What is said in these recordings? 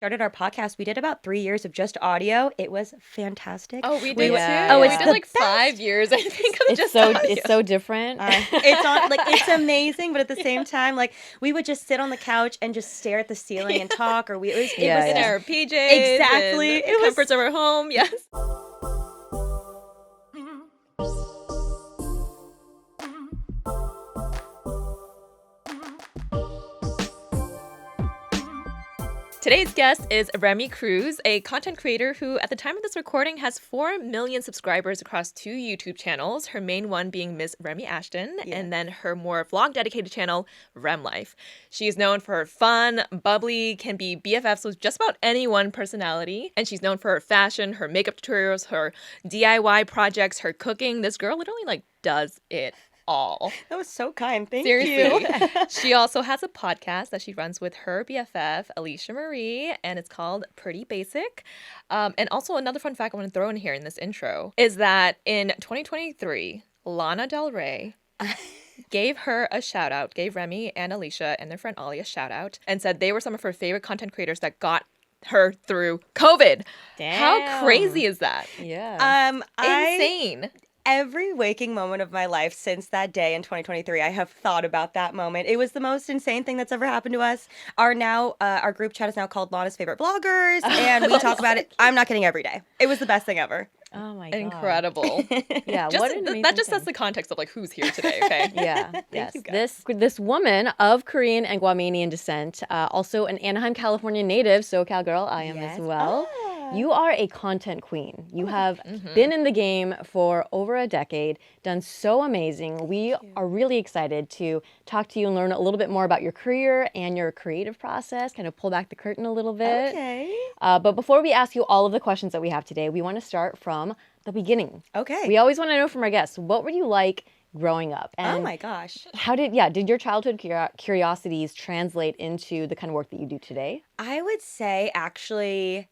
started our podcast, we did about 3 years of just audio. It was fantastic. Oh, we did too. Oh, it's we did the like 5 years, I think, of It's just so audio. it's so different. It's amazing, but at the same time, like we would just sit on the couch and just stare at the ceiling and talk, or it was in our PJs. Exactly. And the comforts of our home. Yes. Today's guest is Remi Cruz, a content creator who, at the time of this recording, has 4 million subscribers across 2 YouTube channels, her main one being Miss Remi Ashton, and then her more vlog-dedicated channel, Rem Life. She is known for her fun, bubbly, can be BFFs with just about any one personality, and she's known for her fashion, her makeup tutorials, her DIY projects, her cooking. This girl literally, does it all. That was so kind. Thank Seriously. you. She also has a podcast that she runs with her BFF, Alicia Marie, and it's called Pretty Basic. And also another fun fact I want to throw in here in this intro is that in 2023, Lana Del Rey gave her a shout out, gave Remi and Alicia and their friend Ollie a shout out, and said they were some of her favorite content creators that got her through COVID. Damn. How crazy is that? Yeah. Insane. Every waking moment of my life since that day in 2023, I have thought about that moment. It was the most insane thing that's ever happened to us. Our group chat is now called Lana's Favorite Bloggers, and we talk about it. I'm not kidding, every day. It was the best thing ever. Oh my god. Incredible. Yeah, Just, what an amazing that just sets thing. the context of who's here today, okay? Yeah, yes. you, guys. This woman of Korean and Guamanian descent, also an Anaheim, California native, SoCal girl, I am Yes. as well. You are a content queen. You have Mm-hmm. been in the game for over a decade, done so amazing. We are really excited to talk to you and learn a little bit more about your career and your creative process, kind of pull back the curtain a little bit. Okay. But before we ask you all of the questions that we have today, we want to start from the beginning. Okay. We always want to know from our guests, what were you like growing up? And Oh my gosh. how did your childhood curiosities translate into the kind of work that you do today? I would say actually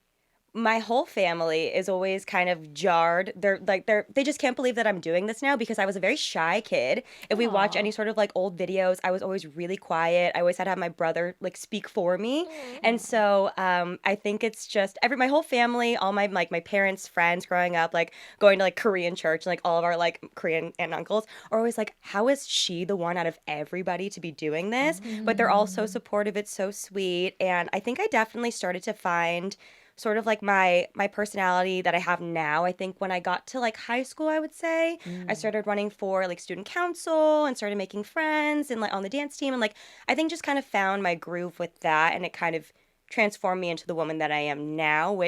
my whole family is always kind of jarred. They just can't believe that I'm doing this now because I was a very shy kid. If we watch any sort of old videos, I was always really quiet. I always had to have my brother speak for me. And so I think it's just my whole family, all my my parents' friends growing up, going to Korean church, and all of our Korean aunt and uncles are always like, how is she the one out of everybody to be doing this? But they're all so supportive. It's so sweet. And I think I definitely started to find sort of my personality that I have now. I think when I got to high school, I would say I started running for student council and started making friends and on the dance team, and I think just kind of found my groove with that, and it kind of transformed me into the woman that I am now,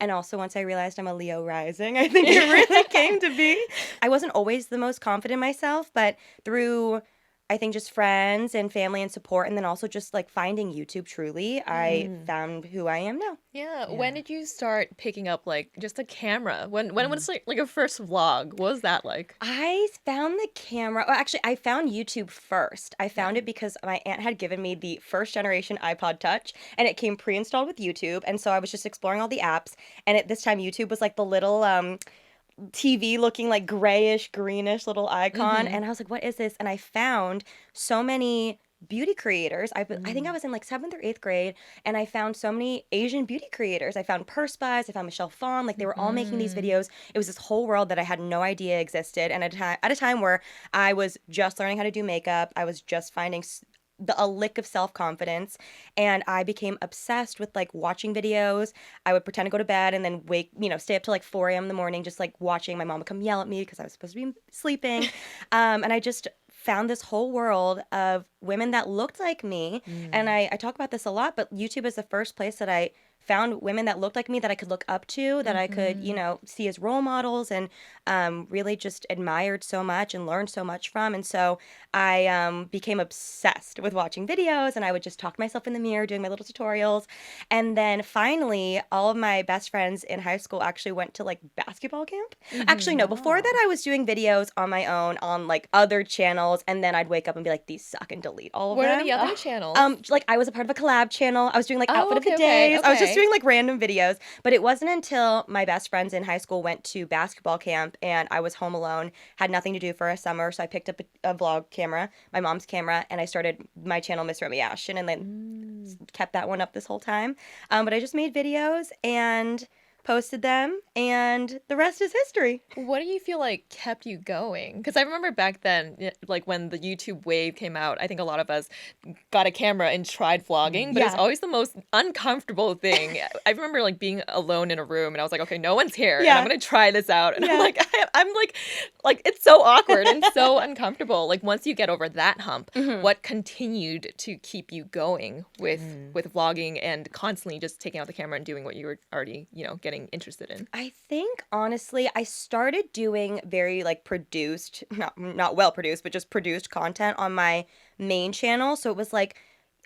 and also once I realized I'm a Leo rising, I think it really came to be. I wasn't always the most confident in myself, but through I think just friends and family and support, and then also just finding YouTube truly, I found who I am now. Yeah. When did you start picking up just a camera? When was your first vlog? What was that like? I found the camera. Well, actually, I found YouTube first. I found it because my aunt had given me the first generation iPod Touch, and it came pre-installed with YouTube. And so I was just exploring all the apps. And at this time, YouTube was the little TV looking grayish, greenish little icon. And I was like, what is this? And I found so many beauty creators. I think I was in 7th or 8th grade, and I found so many Asian beauty creators. I found Purse Spies, I found Michelle Phan. They were all making these videos. It was this whole world that I had no idea existed. And at a time where I was just learning how to do makeup, I was just finding a lick of self-confidence, and I became obsessed with watching videos. I would pretend to go to bed and then stay up till 4 a.m. in the morning just watching. My mom would come yell at me because I was supposed to be sleeping. And I just found this whole world of women that looked like me. And I talk about this a lot, but YouTube is the first place that I found women that looked like me, that I could look up to, that I could, see as role models, and really just admired so much and learned so much from. And so I became obsessed with watching videos, and I would just talk to myself in the mirror doing my little tutorials. And then finally, all of my best friends in high school actually went to basketball camp. Actually, no, before that I was doing videos on my own on other channels, and then I'd wake up and be like, these suck, and delete all of What them. are the other channels? I was a part of a collab channel. I was doing outfit of the okay, days. I was okay. just doing like random videos. But it wasn't until my best friends in high school went to basketball camp and I was home alone, had nothing to do for a summer. So I picked up a vlog camera, my mom's camera, and I started my channel, Miss Remi Ashton, and then kept that one up this whole time. But I just made videos and posted them, and the rest is history. What do you feel like kept you going? Because I remember back then, like when the YouTube wave came out, I think a lot of us got a camera and tried vlogging, but it's Yeah. always the most uncomfortable thing. I remember like being alone in a room and I was like, okay, no one's here, and Yeah. I'm gonna try this out. And Yeah. I'm like, it's so awkward and so uncomfortable. Like once you get over that hump, what continued to keep you going with vlogging and constantly just taking out the camera and doing what you were already, getting interested in? I think honestly, I started doing very like produced, not well produced, but just produced content on my main channel. So it was like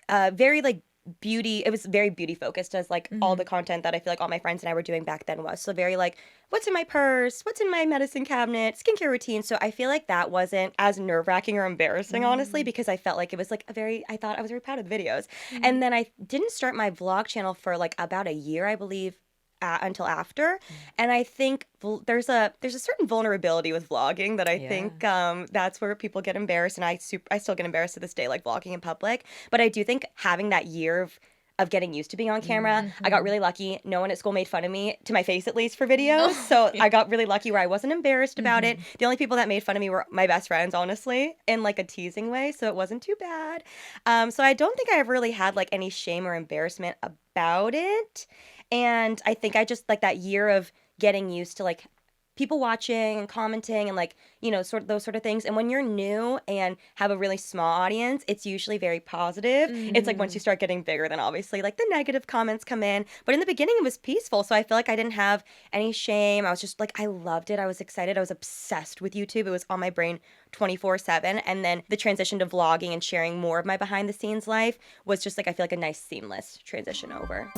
very like beauty. It was very beauty focused, as like all the content that I feel like all my friends and I were doing back then was. So very like, what's in my purse, what's in my medicine cabinet, skincare routine. So I feel like that wasn't as nerve wracking or embarrassing, honestly, because I felt like it was like I thought I was very proud of the videos. And then I didn't start my vlog channel for like about a year, I believe, until after. And I think there's a certain vulnerability with vlogging that I think that's where people get embarrassed, and I still get embarrassed to this day, like vlogging in public. But I do think having that year of getting used to being on camera, I got really lucky. No one at school made fun of me, to my face at least, for videos. So I got really lucky where I wasn't embarrassed about it. The only people that made fun of me were my best friends, honestly, in like a teasing way. So it wasn't too bad. So I don't think I ever really had like any shame or embarrassment about it. And I think I just like that year of getting used to like people watching and commenting and like, sort of those sort of things. And when you're new and have a really small audience, it's usually very positive. It's like once you start getting bigger, then obviously like the negative comments come in. But in the beginning, it was peaceful. So I feel like I didn't have any shame. I was just like, I loved it. I was excited. I was obsessed with YouTube. It was on my brain 24/7. And then the transition to vlogging and sharing more of my behind the scenes life was just like, I feel like a nice seamless transition over.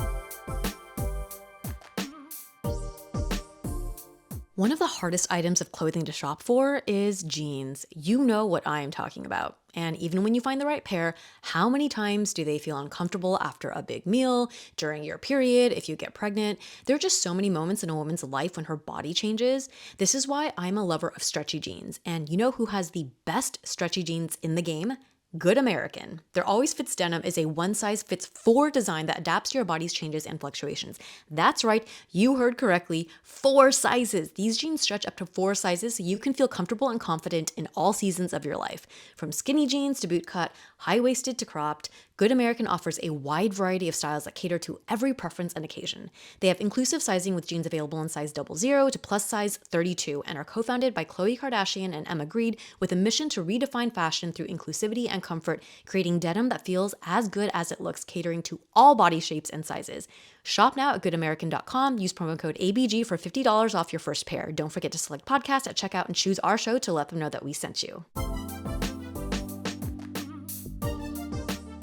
One of the hardest items of clothing to shop for is jeans. You know what I am talking about. And even when you find the right pair, how many times do they feel uncomfortable after a big meal, during your period, if you get pregnant? There are just so many moments in a woman's life when her body changes. This is why I'm a lover of stretchy jeans. And you know who has the best stretchy jeans in the game? Good American. Their Always Fits denim is a one-size-fits-4 design that adapts to your body's changes and fluctuations. That's right, you heard correctly, 4 sizes. These jeans stretch up to 4 sizes so you can feel comfortable and confident in all seasons of your life. From skinny jeans to bootcut, high-waisted to cropped, Good American offers a wide variety of styles that cater to every preference and occasion. They have inclusive sizing with jeans available in size 00 to plus size 32 and are co-founded by Khloe Kardashian and Emma Grede with a mission to redefine fashion through inclusivity and comfort, creating denim that feels as good as it looks, catering to all body shapes and sizes. Shop now at goodamerican.com. Use promo code ABG for $50 off your first pair. Don't forget to select podcast at checkout and choose our show to let them know that we sent you.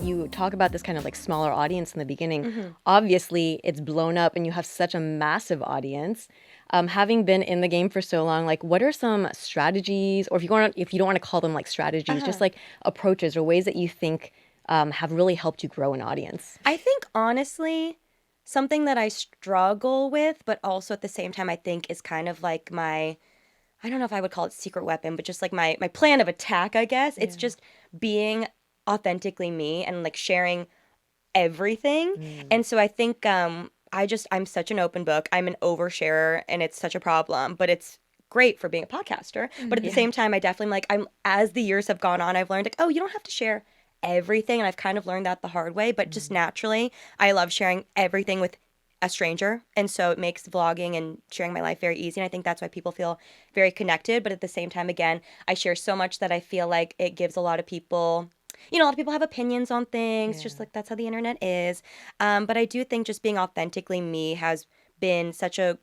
You talk about this kind of like smaller audience in the beginning. Obviously, it's blown up and you have such a massive audience. Having been in the game for so long, like what are some strategies, or if you don't want to call them like strategies, just like approaches or ways that you think have really helped you grow an audience? I think honestly, something that I struggle with, but also at the same time I think is kind of like I don't know if I would call it secret weapon, but just like my plan of attack, I guess. It's just being authentically me and like sharing everything. And so I think I'm such an open book. I'm an oversharer and it's such a problem, but it's great for being a podcaster. But at the same time, I definitely as the years have gone on, I've learned like, oh, you don't have to share everything. And I've kind of learned that the hard way, but just naturally, I love sharing everything with a stranger. And so it makes vlogging and sharing my life very easy. And I think that's why people feel very connected. But at the same time, again, I share so much that I feel like it gives a lot of people, a lot of people have opinions on things, just like that's how the internet is. But I do think just being authentically me has been such a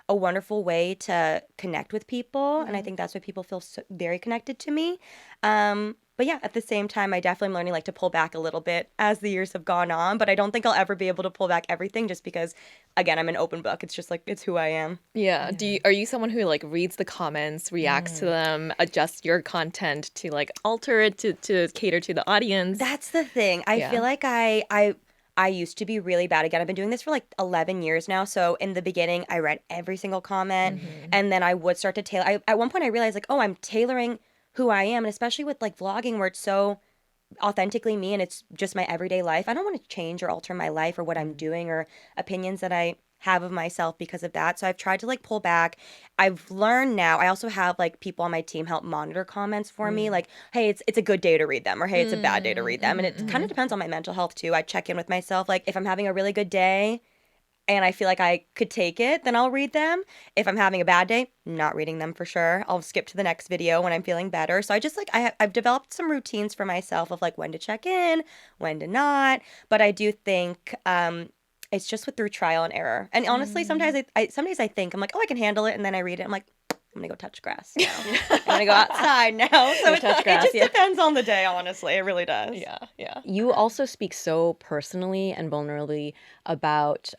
wonderful way to connect with people. And I think that's why people feel so very connected to me. But yeah, at the same time, I definitely am learning like to pull back a little bit as the years have gone on. But I don't think I'll ever be able to pull back everything just because, again, I'm an open book. It's just like, it's who I am. Yeah. Are you someone who like reads the comments, reacts to them, adjusts your content to like alter it to cater to the audience? That's the thing. I feel like I I used to be really bad. Again, I've been doing this for like 11 years now. So in the beginning, I read every single comment, and then I would start to tailor. At one point, I realized like, oh, I'm tailoring who I am, and especially with like vlogging, where it's so authentically me and it's just my everyday life. I don't want to change or alter my life or what I'm doing or opinions that I have of myself because of that. So I've tried to like pull back. I've learned now. I also have like people on my team help monitor comments for me, like, hey, it's a good day to read them, or hey, it's a bad day to read them. And it kind of depends on my mental health too. I check in with myself. Like if I'm having a really good day and I feel like I could take it, then I'll read them. If I'm having a bad day, not reading them for sure. I'll skip to the next video when I'm feeling better. So I just like I've developed some routines for myself of like when to check in, when to not. But I do think it's just through trial and error. And honestly, sometimes some days I think I'm like, oh, I can handle it, and then I read it. I'm like, I'm gonna go touch grass now. I'm gonna go outside now. So it just depends on the day, honestly. It really does. Yeah. You also speak so personally and vulnerably about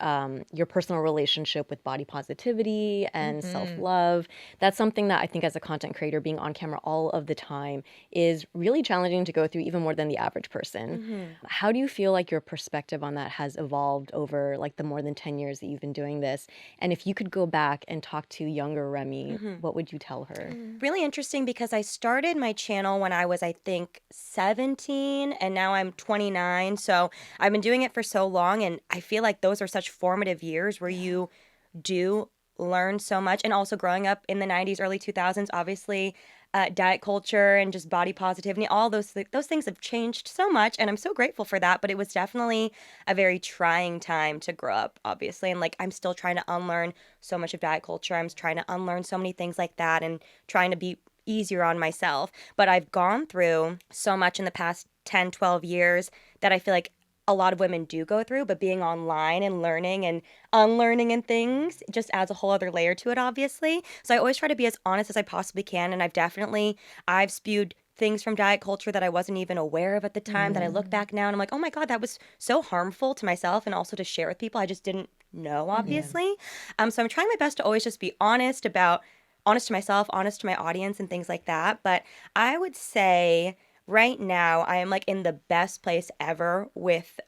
your personal relationship with body positivity and self-love. That's something that I think as a content creator, being on camera all of the time is really challenging to go through, even more than the average person. How do you feel like your perspective on that has evolved over like the more than 10 years that you've been doing this? And if you could go back and talk to younger Remi, what would you tell her? Really interesting because I started my channel when I was, I think, 17, and now I'm 29. So I've been doing it for so long, and I feel like those are such formative years where you do learn so much. And also growing up in the 90s, early 2000s, obviously, diet culture and just body positivity, all those things have changed so much, and I'm so grateful for that. But it was definitely a very trying time to grow up, obviously, and like I'm still trying to unlearn so much of diet culture. I'm trying to unlearn so many things like that, and trying to be easier on myself. But I've gone through so much in the past 10, 12 years that I feel like a lot of women do go through, but being online and learning and unlearning and things just adds a whole other layer to it, obviously. So I always try to be as honest as I possibly can. And I've spewed things from diet culture that I wasn't even aware of at the time that I look back now and I'm like, oh my God, that was so harmful to myself and also to share with people. I just didn't know, obviously. So I'm trying my best to always just be honest to myself, honest to my audience and things like that. But I would say right now I am like in the best place ever with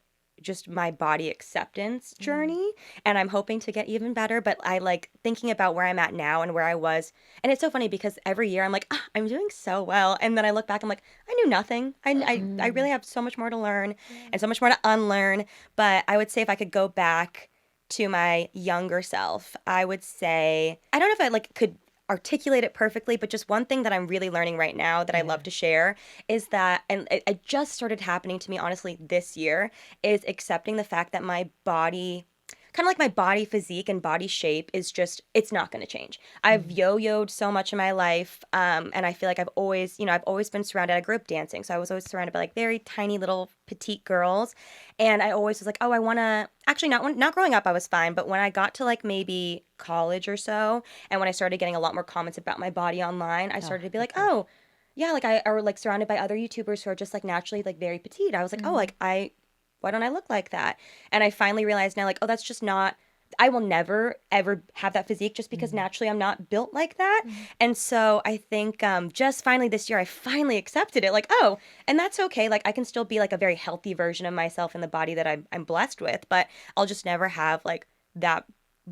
just my body acceptance journey, and I'm hoping to get even better. But I like thinking about where I'm at now and where I was, and it's so funny because every year I'm like, I'm doing so well, and then I look back, I'm like, I knew nothing. I really have so much more to learn and so much more to unlearn. But I would say if I could go back to my younger self, I would say, I don't know if I like could articulate it perfectly, but just one thing that I'm really learning right now that I love to share is that, and it just started happening to me honestly this year, is accepting the fact that my body, kind of like my body physique and body shape, is just, it's not going to change. I've yo-yoed so much in my life, and I feel like I've always been surrounded, I grew up dancing, so I was always surrounded by like very tiny little petite girls, and I always was like, oh, I want to, actually not growing up I was fine, but when I got to like maybe college or so, and when I started getting a lot more comments about my body online, I started to be like, oh, yeah, like I or like surrounded by other YouTubers who are just like naturally like very petite. I was like, oh, like why don't I look like that? And I finally realized now, like, oh, that's just not, I will never, ever have that physique just because naturally I'm not built like that. And so I think just finally this year, I finally accepted it. Like, oh, and that's okay. Like, I can still be like a very healthy version of myself in the body that I'm blessed with, but I'll just never have like that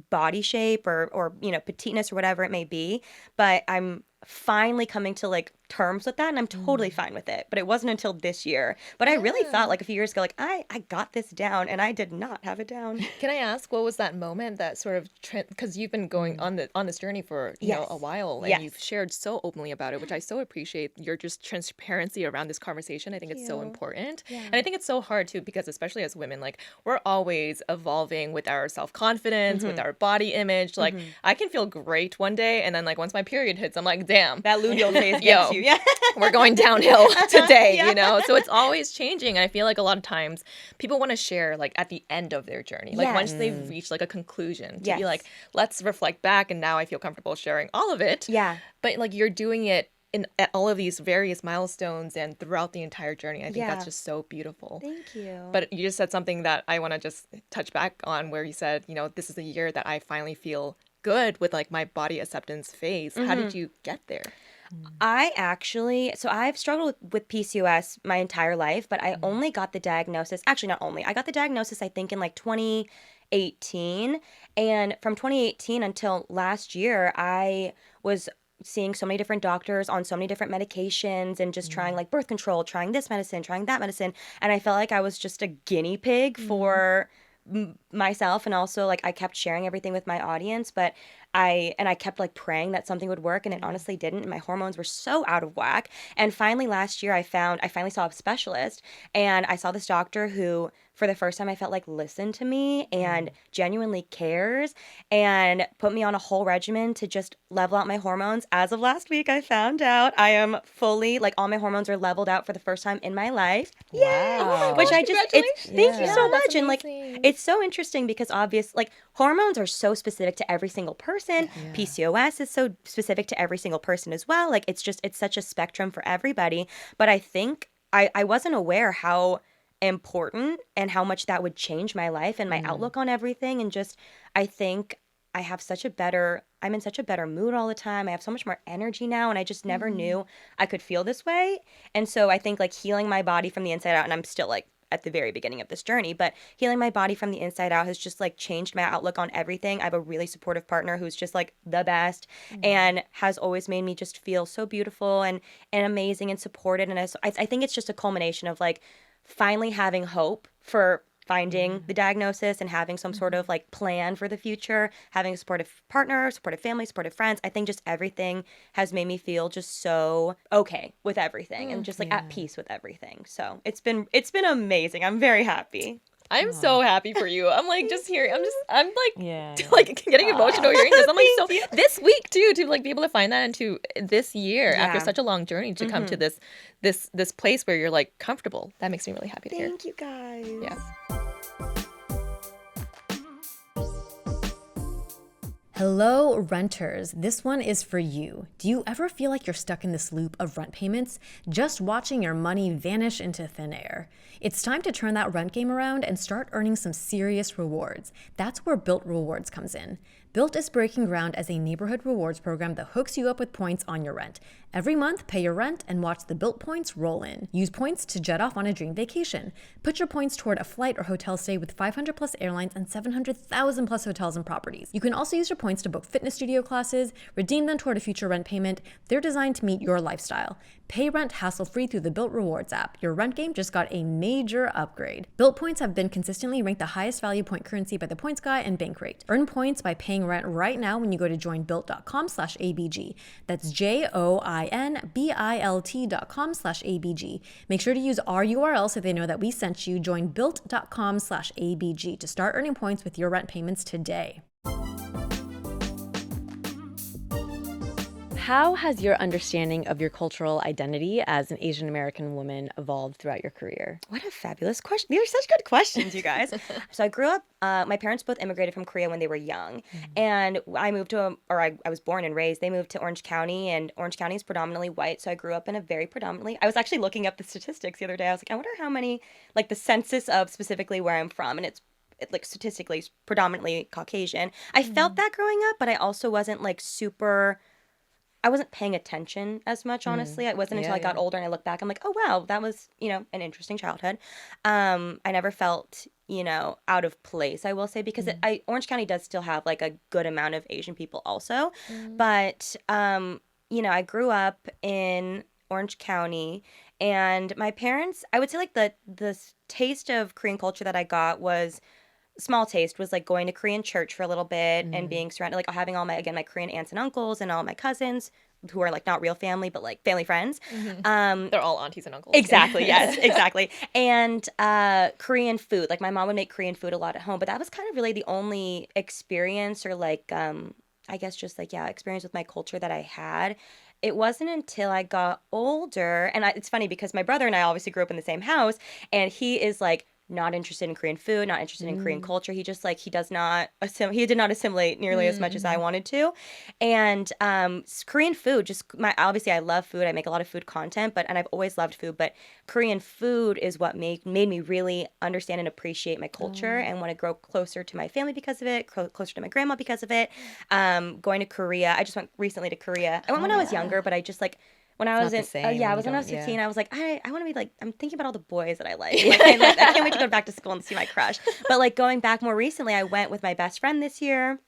body shape or petiteness or whatever it may be. But I'm finally coming to like terms with that, and I'm totally fine with it. But it wasn't until this year. But I really thought like a few years ago, like I got this down, and I did not have it down. Can I ask, what was that moment that sort of, because you've been going on this journey for a while, and you've shared so openly about it, which I so appreciate your just transparency around this conversation. I think it's so important. And I think it's so hard too, because especially as women, like we're always evolving with our self-confidence, with our body image. Like I can feel great one day, and then like once my period hits, I'm like, damn, That luteal phase gets you. Yeah. we're going downhill today, So it's always changing. And I feel like a lot of times people want to share like at the end of their journey, like once they've reached like a conclusion, to be like, let's reflect back, and now I feel comfortable sharing all of it. Yeah. But like you're doing it at all of these various milestones and throughout the entire journey. I think that's just so beautiful. Thank you. But you just said something that I want to just touch back on, where you said, this is the year that I finally feel good with like my body acceptance phase. How did you get there? I've struggled with PCOS my entire life, but I only got the diagnosis, actually not only, I got the diagnosis I think in like 2018. And from 2018 until last year, I was seeing so many different doctors on so many different medications and just trying like birth control, trying this medicine, trying that medicine. And I felt like I was just a guinea pig for myself, and also like I kept sharing everything with my audience, but I kept like praying that something would work, and it honestly didn't, and my hormones were so out of whack. And finally last year I finally saw a specialist, and I saw this doctor who for the first time I felt like listened to me and genuinely cares, and put me on a whole regimen to just level out my hormones. As of last week I found out I am fully, like, all my hormones are leveled out for the first time in my life. Yay! Wow. Which I just it's thank you Yeah. so Yeah, that's much. And like amazing. it's so interesting because like hormones are so specific to every single person. PCOS is so specific to every single person as well. Like it's such a spectrum for everybody. But I think I wasn't aware how important and how much that would change my life and my outlook on everything. And just I think I'm in such a better mood all the time. I have so much more energy now, and I just never knew I could feel this way. And so I think like healing my body from the inside out, and I'm still like at the very beginning of this journey, but healing my body from the inside out has just like changed my outlook on everything. I have a really supportive partner who's just like the best and has always made me just feel so beautiful and amazing and supported. And I think it's just a culmination of like finally having hope for finding the diagnosis and having some sort of like plan for the future, having a supportive partner, supportive family, supportive friends. I think just everything has made me feel just so okay with everything and just like at peace with everything. So it's been amazing. I'm very happy. I'm so happy for you. I'm like just hearing. I'm like Yeah. like getting emotional hearing this. I'm like so Thank you. this week too to like be able to find that into this year after Yeah. such a long journey to come to this place where you're like comfortable. That makes me really happy to hear. Thank you guys. Yeah. Hello, renters. This one is for you. Do you ever feel like you're stuck in this loop of rent payments, just watching your money vanish into thin air? It's time to turn that rent game around and start earning some serious rewards. That's where Built Rewards comes in. Built is breaking ground as a neighborhood rewards program that hooks you up with points on your rent. Every month, pay your rent and watch the Built points roll in. Use points to jet off on a dream vacation. Put your points toward a flight or hotel stay with 500 plus airlines and 700,000 plus hotels and properties. You can also use your points to book fitness studio classes, redeem them toward a future rent payment. They're designed to meet your lifestyle. Pay rent hassle-free through the Built Rewards app. Your rent game just got a major upgrade. Built points have been consistently ranked the highest value point currency by the Points Guy and Bankrate. Earn points by paying rent right now when you go to joinbuilt.com/ABG. That's joinbilt.com/ABG. Make sure to use our URL so they know that we sent you. Joinbuilt.com/ABG to start earning points with your rent payments today. How has your understanding of your cultural identity as an Asian American woman evolved throughout your career? What a fabulous question. These are such good questions, you guys. So I grew up, my parents both immigrated from Korea when they were young. And I moved to, I was born and raised, they moved to Orange County, and Orange County is predominantly white. So I grew up in a very predominantly, I was actually looking up the statistics the other day. I was like, I wonder how many, like the census of specifically where I'm from. And it's like statistically predominantly Caucasian. I felt that growing up, but I also wasn't like I wasn't paying attention as much, honestly. It wasn't until I got older and I look back, I'm like, oh, wow, that was, an interesting childhood. I never felt, out of place, I will say, because Orange County does still have like a good amount of Asian people also. But, I grew up in Orange County, and my parents, I would say like the taste of Korean culture that I got was small taste was like going to Korean church for a little bit and being surrounded, like having all my Korean aunts and uncles and all my cousins who are like not real family, but like family friends. They're all aunties and uncles. Exactly. Yes, exactly. And Korean food, like my mom would make Korean food a lot at home, but that was kind of really the only experience or like, I guess just like, experience with my culture that I had. It wasn't until I got older, and it's funny because my brother and I obviously grew up in the same house, and he is like not interested in Korean food, not interested in Korean culture. He just like he did not assimilate nearly as much as I wanted to. And Korean food, just obviously I love food. I make a lot of food content, and I've always loved food, but Korean food is what made me really understand and appreciate my culture and want to grow closer to my family because of it, closer to my grandma because of it. Going to Korea. I just went recently to Korea. I went when I was younger, but I just like when I was not the same when I you was when I was don't- 15, yeah. I was like, I want to be like, I'm thinking about all the boys that I like. I can't wait to go back to school and see my crush. But like going back more recently, I went with my best friend this year.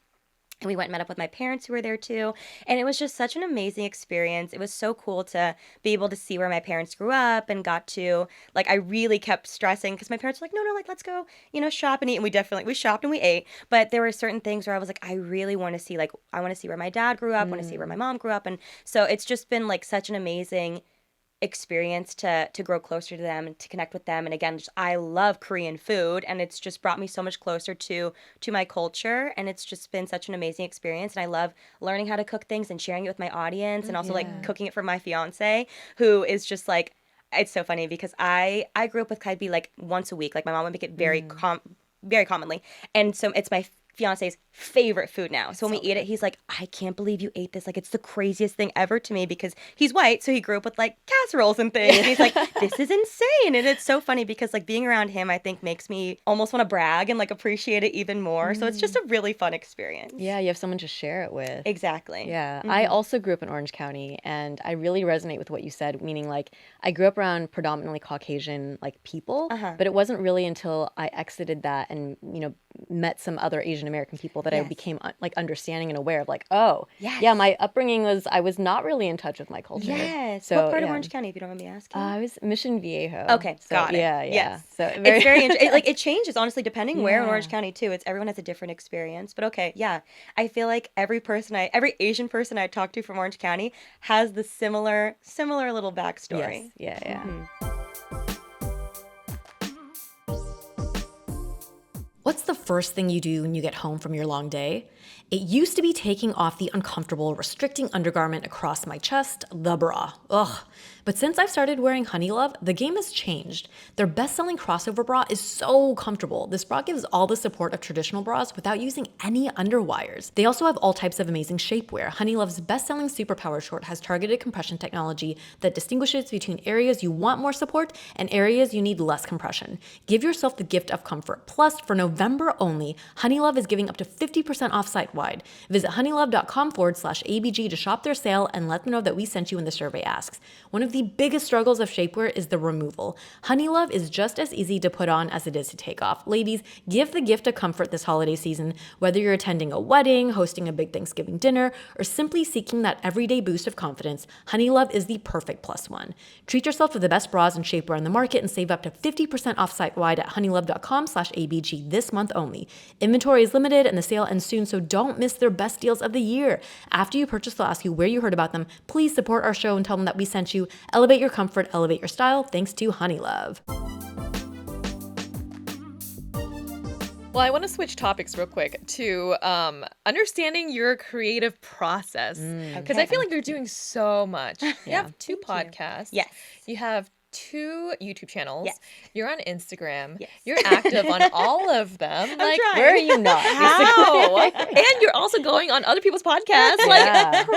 And we went and met up with my parents who were there too. And it was just such an amazing experience. It was so cool to be able to see where my parents grew up and got to, like, I really kept stressing because my parents were like, no, like, let's go, shop and eat. And we shopped and we ate. But there were certain things where I was like, I really want to see, like, I want to see where my dad grew up, want to see where my mom grew up. And so it's just been like such an amazing experience to grow closer to them and to connect with them. And again, I love Korean food, and it's just brought me so much closer to my culture, and it's just been such an amazing experience. And I love learning how to cook things and sharing it with my audience, and also like cooking it for my fiance, who is just like, it's so funny because I grew up with Kalbi like once a week. Like my mom would make it very commonly, and so it's my fiance's favorite food now. So when we eat it, he's like, I can't believe you ate this. Like, it's the craziest thing ever to me, because he's white, so he grew up with like casseroles and things. And he's like, this is insane. And it's so funny because like being around him, I think makes me almost want to brag and like appreciate it even more. So it's just a really fun experience. Yeah, you have someone to share it with. Exactly. Yeah, I also grew up in Orange County, and I really resonate with what you said, meaning like I grew up around predominantly Caucasian like people, but it wasn't really until I exited that and, met some other Asian American people that I became like understanding and aware of like, oh, yeah, my upbringing was, I was not really in touch with my culture. Yes. So, What part of yeah. Orange County, if you don't mind me asking? I was Mission Viejo. Okay, So, got it. Yeah. Yes. So It's very interesting. It changes honestly depending where in Yeah. Orange County too. Everyone has a different experience. But okay, yeah. I feel like every Asian person I talk to from Orange County has the similar little backstory. Yes. Yeah. What's the first thing you do when you get home from your long day? It used to be taking off the uncomfortable, restricting undergarment across my chest, the bra. Ugh. But since I've started wearing Honey Love, the game has changed. Their best-selling crossover bra is so comfortable. This bra gives all the support of traditional bras without using any underwires. They also have all types of amazing shapewear. Honey Love's best-selling Superpower Short has targeted compression technology that distinguishes between areas you want more support and areas you need less compression. Give yourself the gift of comfort. Plus, for November only, Honey Love is giving up to 50% off site-wide. Visit honeylove.com/ABG to shop their sale and let them know that we sent you when the survey asks. One of the biggest struggles of shapewear is the removal. Honey Love is just as easy to put on as it is to take off. Ladies, give the gift of comfort this holiday season. Whether you're attending a wedding, hosting a big Thanksgiving dinner, or simply seeking that everyday boost of confidence, Honey Love is the perfect plus one. Treat yourself to the best bras and shapewear on the market and save up to 50% off site-wide at honeylove.com/ABG this month only. Inventory is limited and the sale ends soon, so don't miss their best deals of the year. After you purchase, they'll ask you where you heard about them. Please support our show and tell them that we sent you. Elevate your comfort, elevate your style, thanks to Honey Love. Well, I want to switch topics real quick to understanding your creative process, because I feel like you're doing so much. You have two podcasts. Yes. You have 2 YouTube channels. Yes. You're on Instagram. Yes. You're active on all of them. Like, trying. Where are you not? how? And you're also going on other people's podcasts. Like,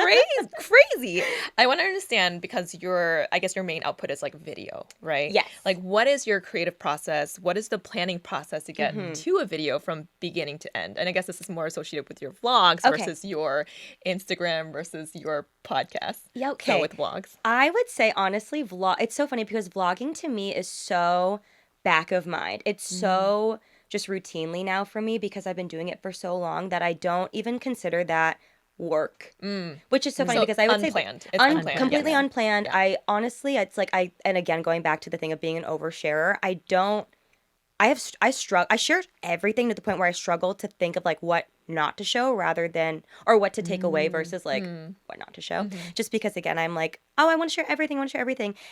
crazy. I want to understand, because I guess your main output is like video, right? Yes. Like, what is your creative process? What is the planning process to get to a video from beginning to end? And I guess this is more associated with your vlogs versus your Instagram versus your podcast. Yeah, okay. So with vlogs. I would say honestly, it's so funny because vlogging to me is so back of mind. It's so just routinely now for me because I've been doing it for so long that I don't even consider that work. Which is so funny because I would unplanned. say It's unplanned. completely Yeah. unplanned. I honestly, it's like and again going back to the thing of being an oversharer, I share everything to the point where I struggle to think of like what not to show or what to take away versus like what not to show. Just because again, I'm like, oh, I want to share everything.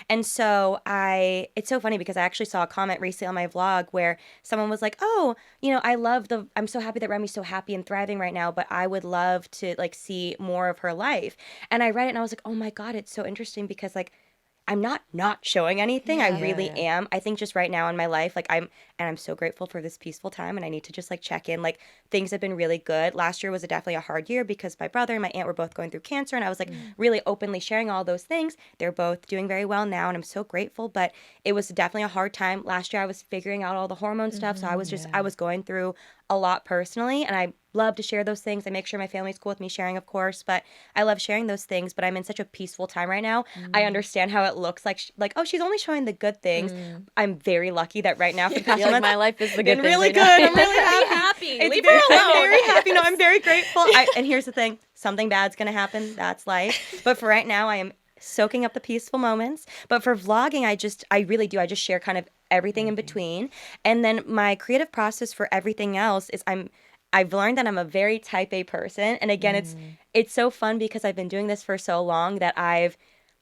And so it's so funny because I actually saw a comment recently on my vlog where someone was like, oh, I'm so happy that Remi's so happy and thriving right now, but I would love to like see more of her life. And I read it and I was like, oh my God, it's so interesting because like, I'm not showing anything. I really am. I think just right now in my life, like and I'm so grateful for this peaceful time, and I need to just like check in. Like things have been really good. Last year was definitely a hard year because my brother and my aunt were both going through cancer, and I was like really openly sharing all those things. They're both doing very well now, and I'm so grateful, but it was definitely a hard time. Last year I was figuring out all the hormone stuff, so I was going through a lot personally, and I love to share those things. I make sure my family's cool with me sharing, of course, but I love sharing those things. But I'm in such a peaceful time right now. I understand how it looks like, oh, she's only showing the good things. I'm very lucky that right now for the past You're like, month, my life is the good been things really right good. now. I'm really Be happy. happy. Leave her I'm alone. very happy. No, I'm very grateful. And here's the thing: something bad's gonna happen. That's life. But for right now, I am soaking up the peaceful moments. But for vlogging, I really do. I just share kind of everything in between. And then my creative process for everything else is I've learned that I'm a very type A person. And again, it's so fun because I've been doing this for so long that I've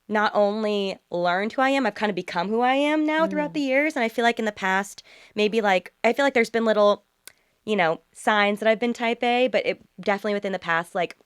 not only learned who I am, I've kind of become who I am now throughout the years. And I feel like in the past, maybe like, I feel like there's been little, signs that I've been type A, but it definitely within the past, like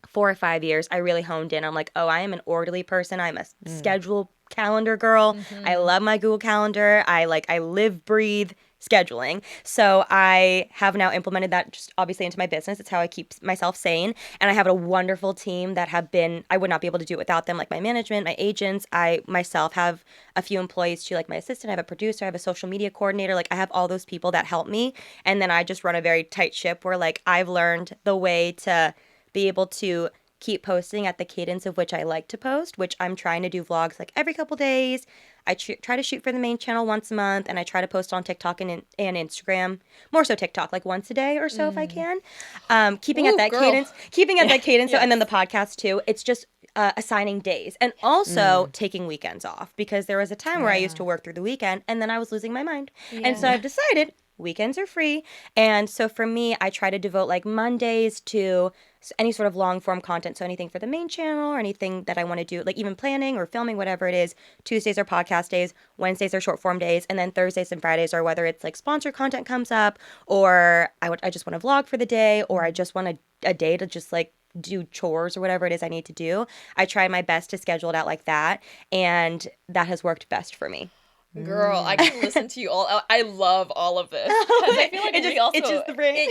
4 or 5 years, I really honed in. I'm like, oh, I am an orderly person. I'm a schedule calendar girl. I love my Google Calendar. I live, breathe scheduling. So I have now implemented that just obviously into my business. It's how I keep myself sane. And I have a wonderful team that I would not be able to do it without them, like my management, my agents. I myself have a few employees too, like my assistant, I have a producer, I have a social media coordinator. Like I have all those people that help me. And then I just run a very tight ship where like I've learned the way to be able to keep posting at the cadence of which I like to post, which I'm trying to do vlogs like every couple days. I try to shoot for the main channel once a month, and I try to post on TikTok and Instagram, more so TikTok, like once a day or so if I can. Keeping at that cadence. So, and then the podcast too. It's just assigning days and also taking weekends off, because there was a time where I used to work through the weekend and then I was losing my mind. And so I've decided weekends are free. And so for me, I try to devote like Mondays to any sort of long form content. So anything for the main channel or anything that I want to do, like even planning or filming, whatever it is. Tuesdays are podcast days, Wednesdays are short form days, and then Thursdays and Fridays are whether it's like sponsored content comes up, or I just want to vlog for the day, or I just want a day to just like do chores or whatever it is I need to do. I try my best to schedule it out like that, and that has worked best for me. Girl, I can listen to you all. I love all of this. 'Cause I feel like it's just the brain.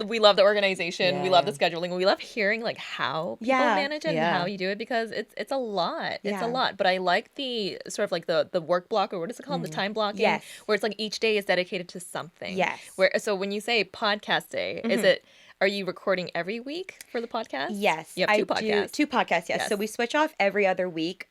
We love the organization. We love the scheduling. We love hearing like how people manage it and how you do it, because it's a lot. It's a lot. But I like the sort of like the work block, or what is it called? The time blocking. Yes. Where it's like each day is dedicated to something. Yes. So when you say podcast day, are you recording every week for the podcast? Yes. You have two podcasts. Two podcasts, yes. So we switch off every other week,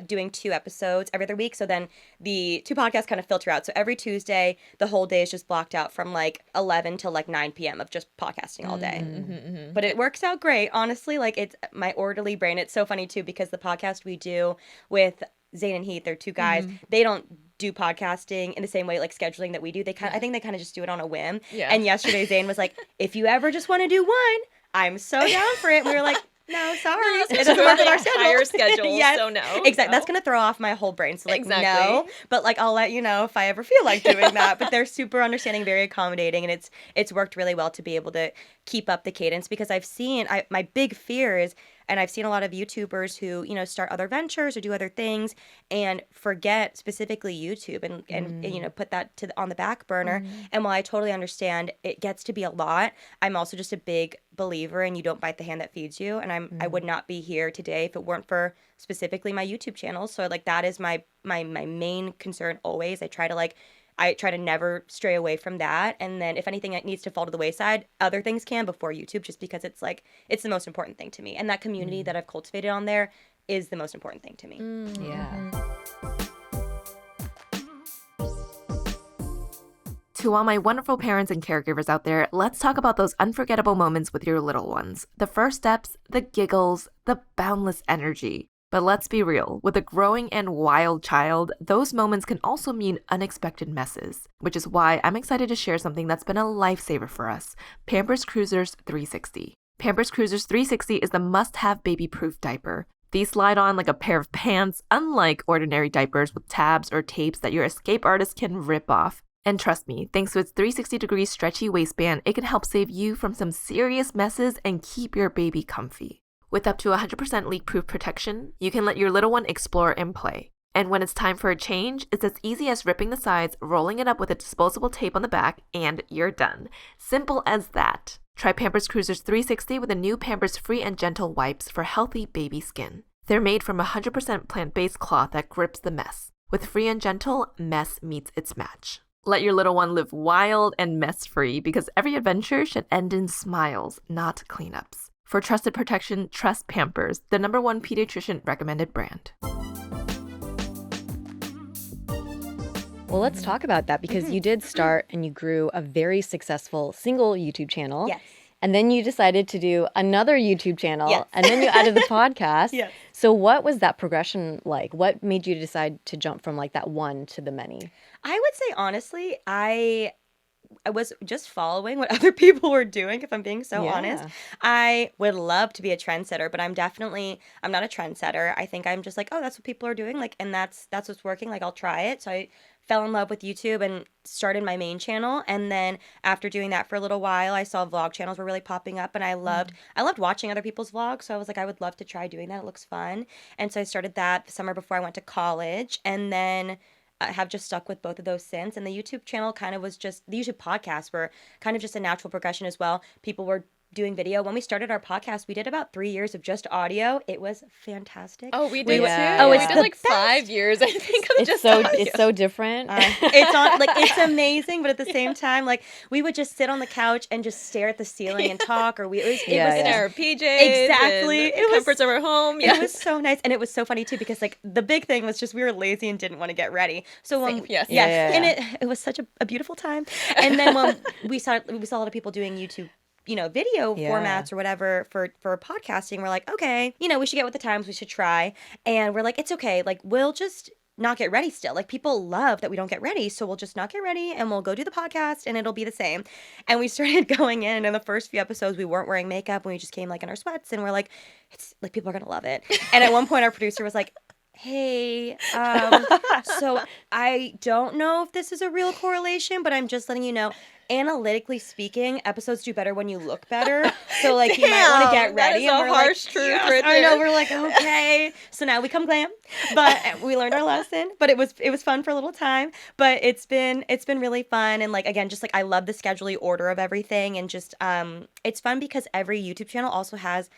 doing 2 episodes every other week. So then the 2 podcasts kind of filter out. So every Tuesday, the whole day is just blocked out from like 11 to like 9 p.m. of just podcasting all day. But it works out great, honestly. Like it's my orderly brain. It's so funny too, because the podcast we do with Zane and Heath, they're 2 guys. They don't do podcasting in the same way, like scheduling that we do. I think they kind of just do it on a whim. Yeah. And yesterday Zane was like, if you ever just want to do one, I'm so down for it. And we were like, no, sorry. It doesn't work with our schedule. Yes. So no. Exactly. No. That's going to throw off my whole brain. So like, no. But like, I'll let you know if I ever feel like doing that. But they're super understanding, very accommodating. And it's worked really well to be able to keep up the cadence, because my big fear is, and I've seen a lot of YouTubers who, start other ventures or do other things and forget specifically YouTube and put that on the back burner. And while I totally understand it gets to be a lot, I'm also just a big believer in you don't bite the hand that feeds you. And I would not be here today if it weren't for specifically my YouTube channel. So like that is my main concern always. I try to never stray away from that. And then if anything that needs to fall to the wayside, other things can before YouTube, just because it's the most important thing to me. And that community that I've cultivated on there is the most important thing to me. Yeah. To all my wonderful parents and caregivers out there, let's talk about those unforgettable moments with your little ones. The first steps, the giggles, the boundless energy. But let's be real, with a growing and wild child, those moments can also mean unexpected messes, which is why I'm excited to share something that's been a lifesaver for us, Pampers Cruisers 360. Pampers Cruisers 360 is the must-have baby-proof diaper. These slide on like a pair of pants, unlike ordinary diapers with tabs or tapes that your escape artist can rip off. And trust me, thanks to its 360-degree stretchy waistband, it can help save you from some serious messes and keep your baby comfy. With up to 100% leak-proof protection, you can let your little one explore and play. And when it's time for a change, it's as easy as ripping the sides, rolling it up with a disposable tape on the back, and you're done. Simple as that. Try Pampers Cruisers 360 with the new Pampers Free and Gentle wipes for healthy baby skin. They're made from 100% plant-based cloth that grips the mess. With Free and Gentle, mess meets its match. Let your little one live wild and mess-free because every adventure should end in smiles, not cleanups. For trusted protection, trust Pampers, the #1 pediatrician recommended brand. Well, let's talk about that because you did start and you grew a very successful single YouTube channel. Yes. And then you decided to do another YouTube channel. Yes. And then you added the podcast. Yes. So what was that progression like? What made you decide to jump from like that one to the many? I would say honestly, I was just following what other people were doing, if I'm being so honest. I would love to be a trendsetter, but I'm not a trendsetter. I think I'm just like, oh, that's what people are doing, like, and that's what's working. Like, I'll try it. So I fell in love with YouTube and started my main channel. And then after doing that for a little while, I saw vlog channels were really popping up, and I loved watching other people's vlogs. So I was like, I would love to try doing that. It looks fun. And so I started that the summer before I went to college, and then I have just stuck with both of those since. And the YouTube channel kind of was just, the YouTube podcasts were kind of just a natural progression as well. People were doing video. When we started our podcast, we did about 3 years of just audio. It was fantastic. Oh, we did too. Oh, we it's did the like 5 years, I think, of just It's so different. It's amazing, but at the same time, like, we would just sit on the couch and just stare at the ceiling and talk, or it was in our PJs. Exactly. It was comforts of our home. Yes. It was so nice. And it was so funny too, because like the big thing was just we were lazy and didn't want to get ready. So when and it was such a beautiful time. And then when we saw a lot of people doing YouTube, video formats or whatever for podcasting, we're like, okay, we should get with the times, we should try. And we're like, it's okay, like, we'll just not get ready still. Like, people love that we don't get ready, so we'll just not get ready and we'll go do the podcast and it'll be the same. And we started going in, and in the first few episodes we weren't wearing makeup, and we just came like in our sweats, and we're like, it's like, people are gonna love it. And at one point our producer was like, hey, so I don't know if this is a real correlation, but I'm just letting you know, analytically speaking, episodes do better when you look better. So like, you might want to get ready. That is a harsh truth right there. I know. We're like, okay. So now we come glam, but we learned our lesson. But it was fun for a little time. But it's been really fun. And like, again, just like, I love the scheduling order of everything, and just it's fun because every YouTube channel also has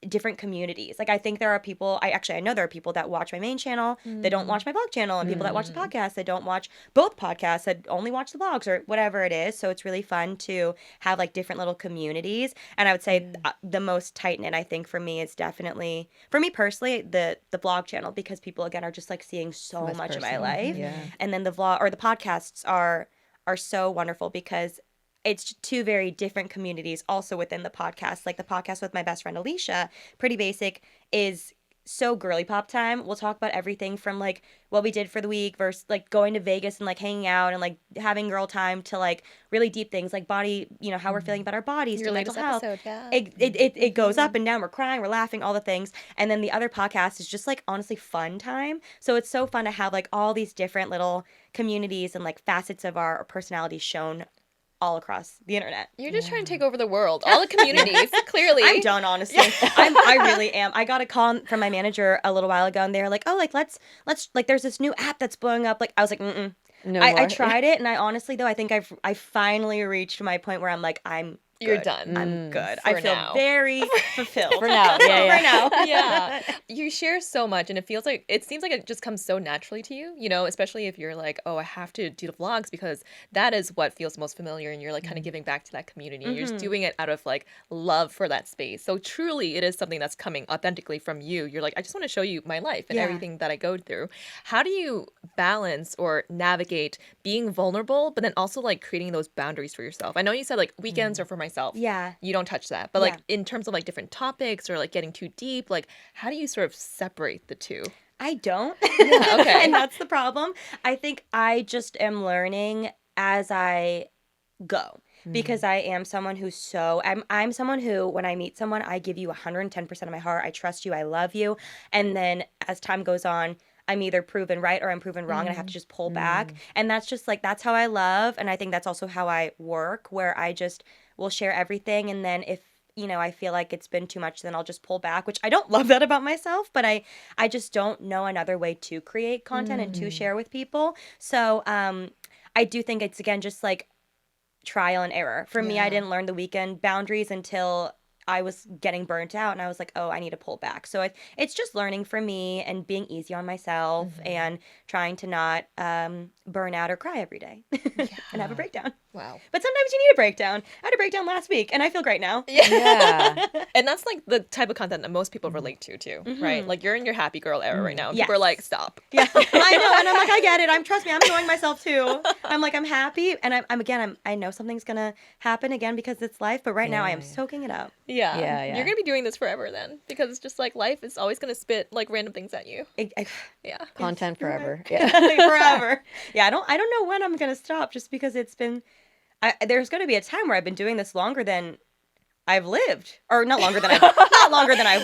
different communities. Like, I think there are people, I know there are people that watch my main channel that don't watch my vlog channel, and people that watch the podcast that don't watch both podcasts, that only watch the vlogs, or whatever it is. So it's really fun to have like different little communities. And I would say the most tight-knit, I think, for me is definitely, for me personally, the vlog channel, because people, again, are just like seeing so much of my life. And then the vlog or the podcasts are so wonderful because it's two very different communities also within the podcast. Like the podcast with my best friend Alicia, Pretty Basic, is so girly pop time. We'll talk about everything from like what we did for the week versus like going to Vegas and like hanging out and like having girl time, to like really deep things like body, how we're feeling about our bodies, your to latest mental health. episode, yeah. It goes up and down. We're crying, we're laughing, all the things. And then the other podcast is just like honestly fun time. So it's so fun to have like all these different little communities and like facets of our personalities shown all across the internet. You're just trying to take over the world. All the communities, clearly. I'm done, honestly. I really am. I got a call from my manager a little while ago, and they were like, oh, like, let's like, there's this new app that's blowing up. Like, I was like, No I more. tried it, and I honestly, though, I think I finally reached my point where I'm like, You're good. done. I'm good. For I feel now. very fulfilled. For now. Yeah. For now. Yeah. You share so much, and it seems like it just comes so naturally to you, especially if you're like, oh, I have to do the vlogs because that is what feels most familiar, and you're like kind of giving back to that community. And you're just doing it out of like love for that space. So truly it is something that's coming authentically from you. You're like, I just want to show you my life and everything that I go through. How do you balance or navigate being vulnerable, but then also like creating those boundaries for yourself? I know you said like weekends are for myself. Yeah. You don't touch that. But like in terms of like different topics or like getting too deep, like how do you sort of separate the two? I don't. Yeah, okay. And that's the problem. I think I just am learning as I go. Because I am someone who's I'm someone who, when I meet someone, I give you 110% of my heart. I trust you. I love you. And then as time goes on, I'm either proven right or I'm proven wrong, and I have to just pull back. And that's just like, that's how I love. And I think that's also how I work, where I just will share everything. And then if I feel like it's been too much, then I'll just pull back, which I don't love that about myself, but I just don't know another way to create content and to share with people. So I do think it's, again, just like trial and error. For me, I didn't learn the weekend boundaries until I was getting burnt out, and I was like, oh, I need to pull back. So it's just learning for me and being easy on myself and trying to not burn out or cry every day and have a breakdown. Wow. But sometimes you need a breakdown. I had a breakdown last week, and I feel great now. Yeah. And that's like the type of content that most people relate to too, right? Like you're in your happy girl era right now. And people are like, stop. Yeah, I know, and I'm like, I get it. Trust me, I'm enjoying myself too. I'm like, I'm happy, and I know something's gonna happen again because it's life. But right now, I am soaking it up. Yeah. Yeah. You're gonna be doing this forever then, because it's just like life is always gonna spit like random things at you. Yeah. Content forever. Yeah. Forever. Yeah, I don't know when I'm gonna stop, just because it's been. There's going to be a time where I've been doing this longer than I've lived, or not longer than I've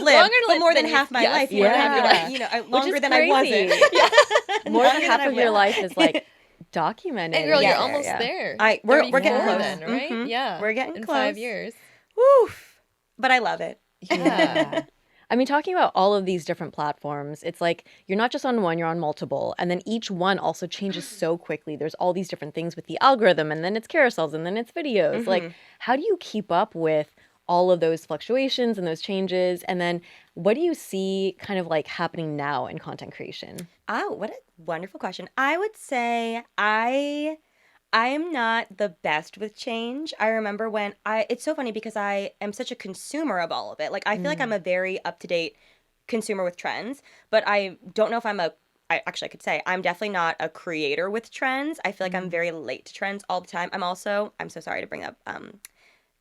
lived, but more than half my life. More than half your life, longer than I wasn't. More than half of your life is like documented. And girl, you're almost there. We're getting close then, right? Yeah, we're getting in close. 5 years. Woof. But I love it. Yeah. I mean, talking about all of these different platforms, it's like you're not just on one, you're on multiple. And then each one also changes so quickly. There's all these different things with the algorithm, and then it's carousels, and then it's videos. Like, how do you keep up with all of those fluctuations and those changes? And then what do you see kind of like happening now in content creation? Oh, what a wonderful question. I would say I am not the best with change. I remember when it's so funny because I am such a consumer of all of it. Like, I feel like I'm a very up-to-date consumer with trends, but I don't know if I could say I'm definitely not a creator with trends. I feel like I'm very late to trends all the time. I'm so sorry to bring up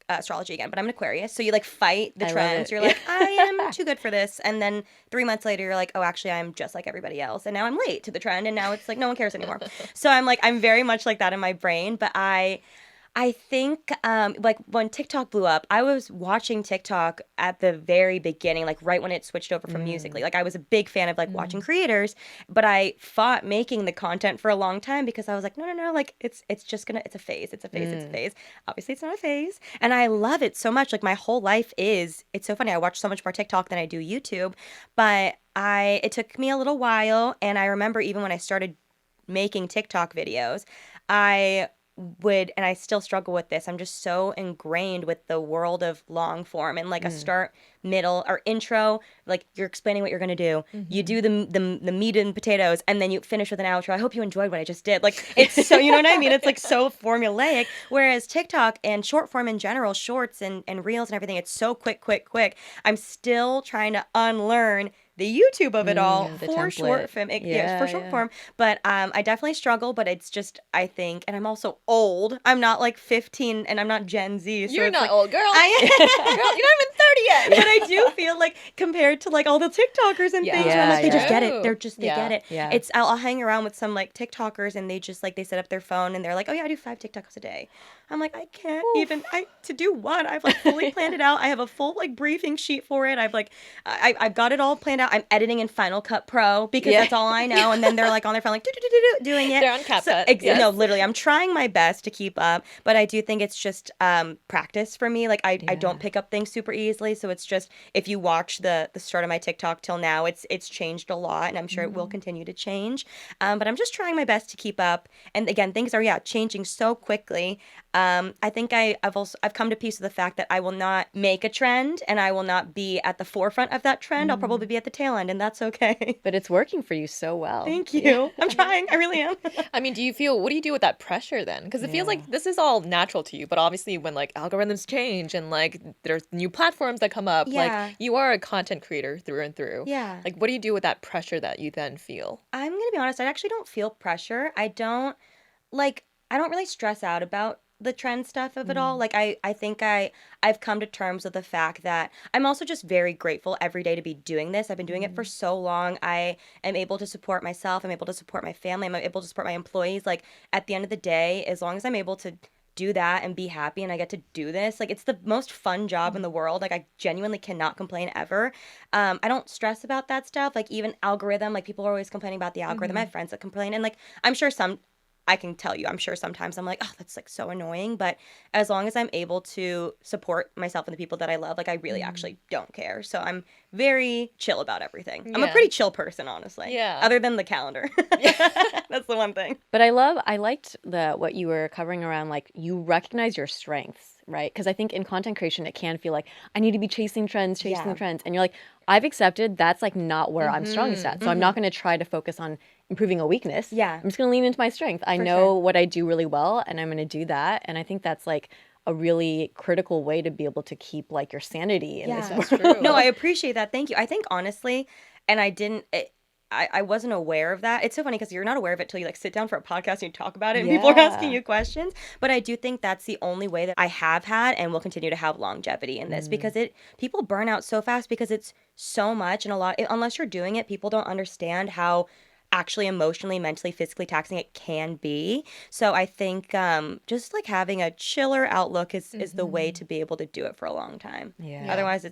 astrology again, but I'm an Aquarius. So you like fight the trends. You're like, I am too good for this. And then 3 months later, you're like, oh, actually, I'm just like everybody else. And now I'm late to the trend. And now it's like, no one cares anymore. So I'm very much like that in my brain. But I think like when TikTok blew up, I was watching TikTok at the very beginning, like right when it switched over from Musical.ly. Like I was a big fan of like watching creators, but I fought making the content for a long time because I was like, no, like it's a phase. It's a phase. Obviously it's not a phase. And I love it so much. Like my whole life it's so funny. I watch so much more TikTok than I do YouTube, but it took me a little while. And I remember even when I started making TikTok videos, and I still struggle with this. I'm just so ingrained with the world of long form and like a start, middle, or intro. Like you're explaining what you're gonna do. You do the meat and potatoes, and then you finish with an outro. I hope you enjoyed what I just did. Like it's so, you know what I mean? It's like so formulaic. Whereas TikTok and short form in general, shorts and reels and everything, it's so quick. I'm still trying to unlearn the YouTube of it all for short film, for short form. But I definitely struggle. But it's just, I think, and I'm also old. I'm not like 15, and I'm not Gen Z. So You're not like, old, girl. Girl, you're not even 30 yet. But I do feel like compared to like all the TikTokers and things, where I'm like, they just get it. They get it. Yeah. It's I'll hang around with some like TikTokers, and they just like they set up their phone and they're like, oh yeah, I do 5 TikToks a day. I'm like, I can't even. To do what? I've like fully planned it out. I have a full like briefing sheet for it. I've got it all planned out. I'm editing in Final Cut Pro because that's all I know. And then they're like on their phone like doing it. They're on CapCut. No, literally, I'm trying my best to keep up, but I do think it's just practice for me. Like I don't pick up things super easily, so it's just if you watch the start of my TikTok till now, it's changed a lot, and I'm sure it will continue to change. But I'm just trying my best to keep up. And again, things are changing so quickly. I think I've come to peace with the fact that I will not make a trend and I will not be at the forefront of that trend. I'll probably be at the tail end, and that's okay. But it's working for you so well. Thank you. I'm trying. I really am. I mean, what do you do with that pressure then? Because it feels like this is all natural to you, but obviously when like algorithms change and like there's new platforms that come up, like you are a content creator through and through. Yeah. Like what do you do with that pressure that you then feel? I'm going to be honest. I actually don't feel pressure. I don't really stress out about the trend stuff of it all. Like I think I've come to terms with the fact that I'm also just very grateful every day to be doing this. I've been doing it for so long. I am able to support myself. I'm able to support my family. I'm able to support my employees. Like at the end of the day, as long as I'm able to do that and be happy and I get to do this, like it's the most fun job in the world. Like I genuinely cannot complain ever. I don't stress about that stuff. Like even algorithm, like people are always complaining about the algorithm. I have friends that complain, and like I'm sure some I can tell you, I'm sure sometimes I'm like, oh, that's like so annoying. But as long as I'm able to support myself and the people that I love, like I really actually don't care. So I'm very chill about everything. I'm a Yeah. pretty chill person, honestly. Yeah. Other than the calendar. That's the one thing. But I liked what you were covering around, like you recognize your strengths, right? Because I think in content creation, it can feel like I need to be chasing trends. Yeah. And you're like, I've accepted that's like not where I'm strongest at. So I'm not going to try to focus on improving a weakness. Yeah. I'm just going to lean into my strength. I For know sure. what I do really well and I'm going to do that. And I think that's like a really critical way to be able to keep like your sanity in this Yeah. world. That's true. No, I appreciate that. Thank you. I think honestly, and I wasn't aware of that. It's so funny because you're not aware of it till you like sit down for a podcast and you talk about it and people are asking Yeah. you questions. But I do think that's the only way that I have had and will continue to have longevity in this because people burn out so fast because it's so much and unless you're doing it, people don't understand how actually emotionally, mentally, physically taxing it can be. So I think just like having a chiller outlook is the way to be able to do it for a long time. Yeah. Otherwise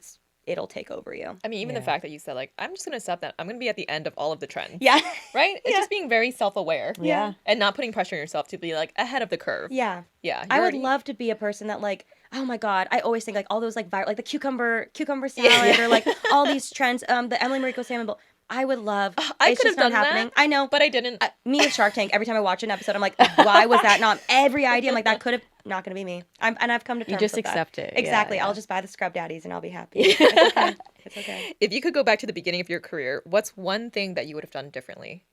it'll take over you. I mean, even the Yeah. fact that you said like, I'm just gonna accept that I'm gonna be at the end of all of the trends. Yeah. Right? It's Yeah. just being very self-aware. Yeah. And not putting pressure on yourself to be like ahead of the curve. Yeah. Yeah. I you're would already- love to be a person that like, oh my God, I always think like all those like viral, like the cucumber salad or like all these trends, the Emily Mariko salmon bowl. I would love. I it's could have just not done happening. that. I know. But I didn't. Me and Shark Tank, every time I watch an episode, I'm like, why was that not every idea? I'm like, that could have not going to be me. And I've come to terms You just with that. accept it. Yeah, Exactly. yeah. I'll just buy the scrub daddies and I'll be happy. It's okay. It's okay. If you could go back to the beginning of your career, what's one thing that you would have done differently?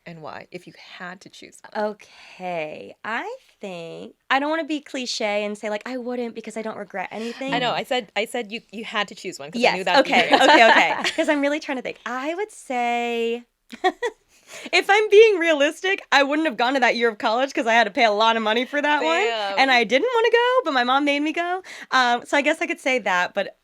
And why? If you had to choose one. Okay. I think I don't want to be cliche and say like I wouldn't because I don't regret anything. I know. I said you had to choose one because I Yes. knew that. Okay. Okay. Because I'm really trying to think. I would say, if I'm being realistic, I wouldn't have gone to that year of college because I had to pay a lot of money for that Damn. one, and I didn't want to go, but my mom made me go. So I guess I could say that. But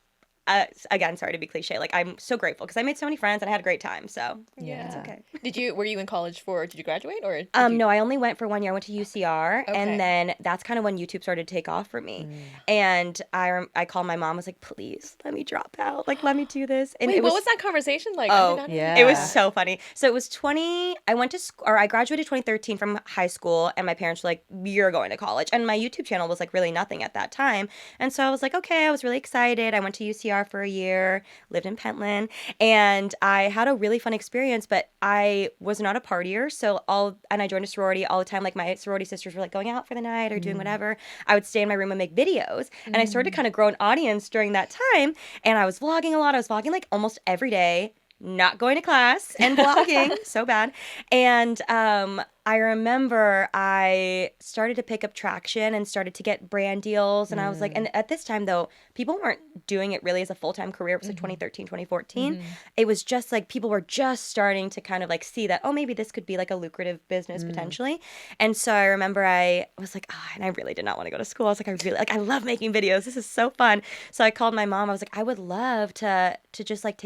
again, sorry to be cliche. Like I'm so grateful because I made so many friends and I had a great time. So Yeah. it's okay. Were you in college did you graduate or? No, I only went for 1 year. I went to UCR, Okay. and then that's kind of when YouTube started to take off for me. And I called my mom. I was like, "Please, let me drop out. Like, let me do this." And Wait, it what was that conversation like? I Oh, did not know. yeah. It was so funny. So it was I graduated 2013 from high school, and my parents were like, "You're going to college." And my YouTube channel was like really nothing at that time. And so I was like, okay, I was really excited. I went to UCR for a year, lived in Pentland, and I had a really fun experience, but I was not a partier. And I joined a sorority all the time. Like my sorority sisters were like going out for the night or doing whatever. I would stay in my room and make videos. And I started to kind of grow an audience during that time. And I was vlogging a lot. I was vlogging like almost every day, not going to class and vlogging so bad. And I remember I started to pick up traction and started to get brand deals. And I was like, and at this time though, people weren't doing it really as a full-time career. It was like 2013, 2014. It was just like people were just starting to kind of like see that, oh, maybe this could be like a lucrative business potentially. And so I remember I was like, and I really did not want to go to school. I was like, I love making videos. This is so fun. So I called my mom. I was like, I would love to just like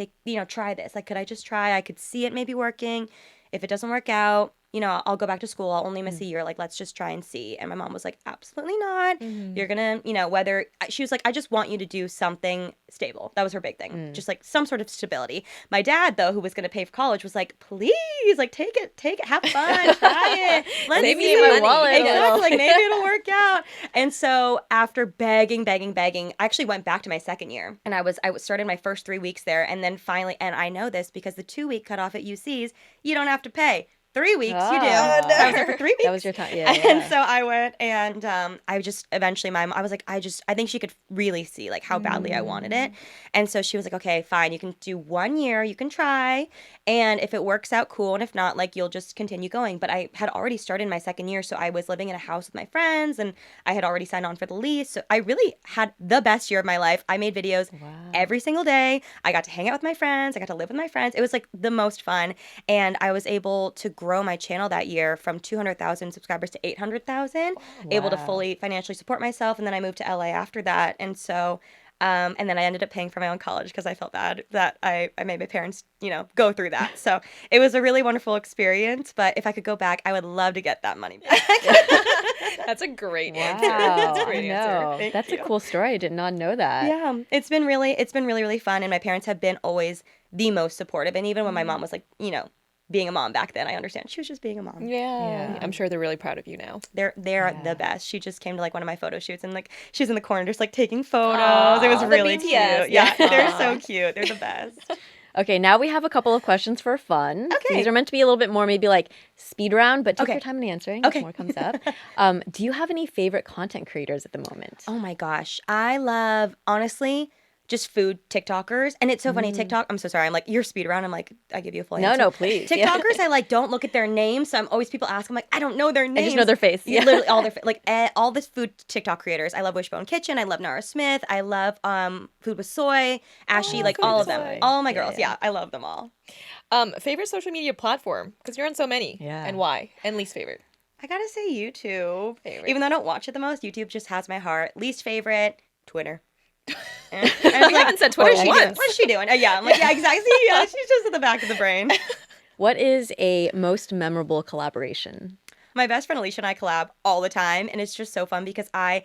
try this. Like, could I just try? I could see it maybe working. If it doesn't work out, I'll go back to school. I'll only miss a year. Like, let's just try and see. And my mom was like, absolutely not. You're going to, she was like, I just want you to do something stable. That was her big thing. Just like some sort of stability. My dad, though, who was going to pay for college, was like, please, like, take it, have fun, try it. Let's Save me see. some money. Wallet a Exactly. little. Like, maybe it'll work out. And so after begging, I actually went back to my second year. And I started my first 3 weeks there. And then finally, and I know this because the 2-week cutoff at UC's, you don't have to pay. 3 weeks, you do. Ah. So I was there for 3 weeks. That was your time. Yeah. And so I went, and I just eventually I was like, I think she could really see like how badly I wanted it. And so she was like, okay, fine, you can do 1 year, you can try, and if it works out, cool, and if not, like you'll just continue going. But I had already started my second year, so I was living in a house with my friends, and I had already signed on for the lease. So I really had the best year of my life. I made videos every single day. I got to hang out with my friends. I got to live with my friends. It was like the most fun, and I was able to grow my channel that year from 200,000 subscribers to 800,000, able to fully financially support myself. And then I moved to LA after that. And so, and then I ended up paying for my own college because I felt bad that I made my parents, go through that. So it was a really wonderful experience. But if I could go back, I would love to get that money back. That's a great Wow. answer. That's a I great answer. know. Thank That's you. a cool story. I did not know that. Yeah, it's been really, really fun. And my parents have been always the most supportive. And even when my mom was like, being a mom back then. I understand. She was just being a mom. Yeah. I'm sure they're really proud of you now. They're the best. She just came to like one of my photo shoots and like she was in the corner just like taking photos. It was The really BTS. cute. Yeah, they're Aw. so cute. They're the best. Okay, now we have a couple of questions for fun. Okay. These are meant to be a little bit more maybe like speed round, but take Okay. your time in answering Okay. if more comes up. Do you have any favorite content creators at the moment? Oh my gosh. I love, honestly, just food TikTokers. And it's so funny. TikTok, I'm so sorry. I'm like, you're speed around. I'm like, I give you a full answer. No, please. Yeah. TikTokers, I like don't look at their names. So I'm always people ask, I'm like, I don't know their names. I just know their face. Yeah. Literally all their all this food TikTok creators. I love Wishbone Kitchen. I love Nara Smith. I love Food with Soy, Ashy, like Food all with of them. Soy. All my Yeah, girls. yeah. Yeah, I love them all. Favorite social media platform? Because you're on so many. Yeah. And why? And least favorite. I gotta say YouTube. Favorite. Even though I don't watch it the most, YouTube just has my heart. Least favorite, Twitter. And We haven't said Twitter what's she doing? once. What's she doing? Yeah, I'm like, yeah, exactly. Yeah, she's just at the back of the brain. What is a most memorable collaboration? My best friend Alicia and I collab all the time, and it's just so fun because I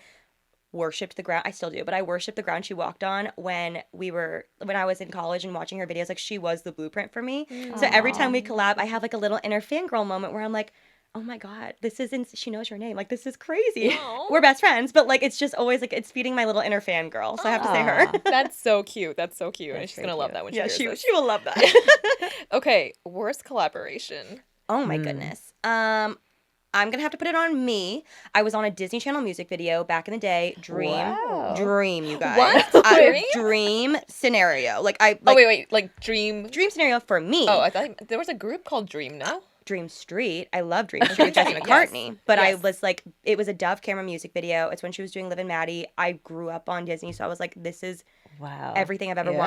worshipped the ground. I still do, but I worshipped the ground she walked on when I was in college and watching her videos. Like she was the blueprint for me. So every time we collab, I have like a little inner fangirl moment where I'm like, oh my God, she knows your name. Like, this is crazy. Aw. We're best friends, but like, it's just always like, it's feeding my little inner fangirl. So I have to say her. Aw. That's so cute. That's so cute. And That's she's very going to love cute. that when she Yeah, hears she this. will love that. Okay, worst collaboration. Oh my goodness. I'm gonna have to put it on me. I was on a Disney Channel music video back in the day. Wow. Dream, you guys. What? Dream? Dream scenario. Like I. Oh, Like, wait. Like Dream. Dream scenario for me. Oh, I thought there was a group called Dream, no? Dream Street. I love Dream Street with Jesse Yes. McCartney. But I Yes. was like, it was a Dove camera music video. It's when she was doing Liv and Maddie. I grew up on Disney, so I was like, this is Wow. everything I've ever Yeah.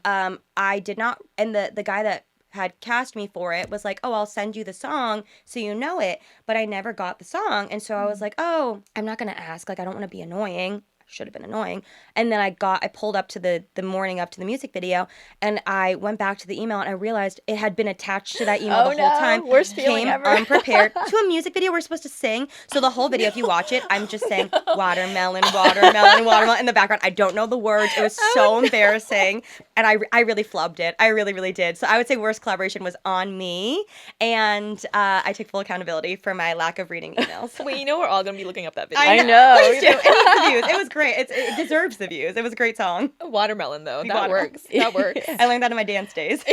wanted. I did not, and the guy that had cast me for it was like, oh, I'll send you the song so you know it. But I never got the song. And so I was like, oh, I'm not going to ask. Like, I don't want to be annoying. Should have been annoying. And then I pulled up to the morning up to the music video, and I went back to the email, and I realized it had been attached to that email Oh, the whole no. time. Worst feeling Came ever. unprepared to a music video we're supposed to sing. So the whole video, if you watch it, I'm just saying watermelon, watermelon, watermelon in the background. I don't know the words. It was so embarrassing, and I really flubbed it. I really, really did. So I would say worst collaboration was on me, and I take full accountability for my lack of reading emails. Wait, you know we're all going to be looking up that video. I know. Please do. It needs the views. It was great. It deserves the views. It was a great song. Watermelon, though. That Watermelon. works. That works. I learned that in my dance days.